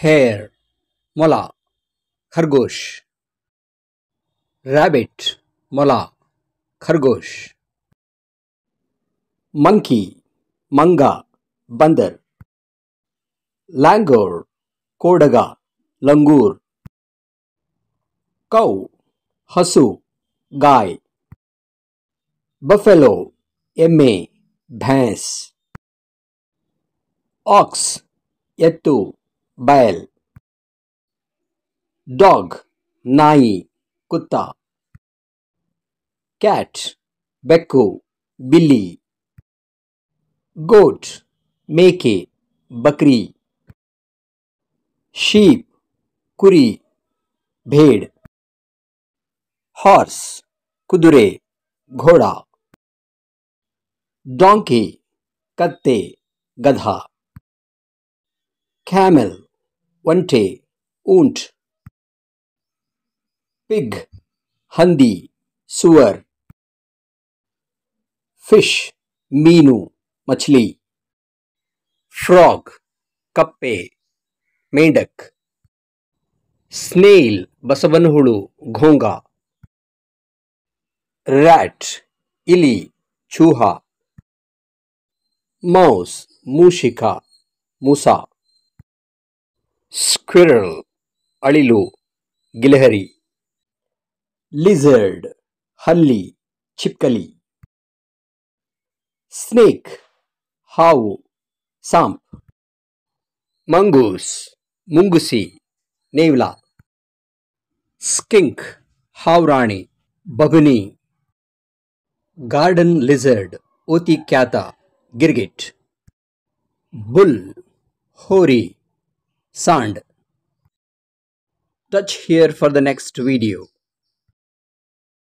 hare, ಮೊಲ, ಖರ್ಗೋಶ್. rabbit, ಮೊಲ, ಖರ್ಗೋಶ್. monkey, ಮಂಗ, ಬಂದರ್. langur, ಕೋಡಗ, ಲಂಗೂರ್. cow, ಹಸು, ಗಾಯ್. buffalo, ಎಮ್ಮೆ, ಭैंस. ox, ಎತ್ತು, बैल. dog, ನಾಯಿ, ಕುತ್ತ. cat, ಬೆಕ್ಕು, ಬಿಲ್ಲಿ. goat, ಮೇಕೆ, ಬಕ್ರಿ. sheep, ಕುರಿ, भेड़. horse, ಕುದುರೆ, ಘೋಡ. donkey, ಕತ್ತೆ, ಗಧ. camel, ಒಂಟೆ, ऊंट. pig, ಹಂದಿ, ಸುವರ್. fish, ಮೀನು, ಮछली. frog, ಕಪ್ಪೆ, ಮೇಂಡಕ್. snail, ಬಸವನಹುಳು, ಘೋಂಗ. rat, ಇಲಿ, ಚೂಹ. mouse, ಮೂಷಿಕ, ಮೂಸ. squirrel, ಅಳಿಲು, ಗಿಲಹರಿ. lizard, ಹಲ್ಲಿ, ಚಿಪ್ಕಲಿ. snake, ಹಾವು, ಸಾಂಪ್. ಮಂಗೂಸ್, ಮುಂಗುಸಿ, ನೇವ್ಲ. skink, ಹಾವ್ರಾಣಿ, ಬಗುನಿ. garden lizard, ಓತಿ ಕ್ಯಾತ, Girgit. bull, ಹೋರಿ, सांड. Touch here for the next video.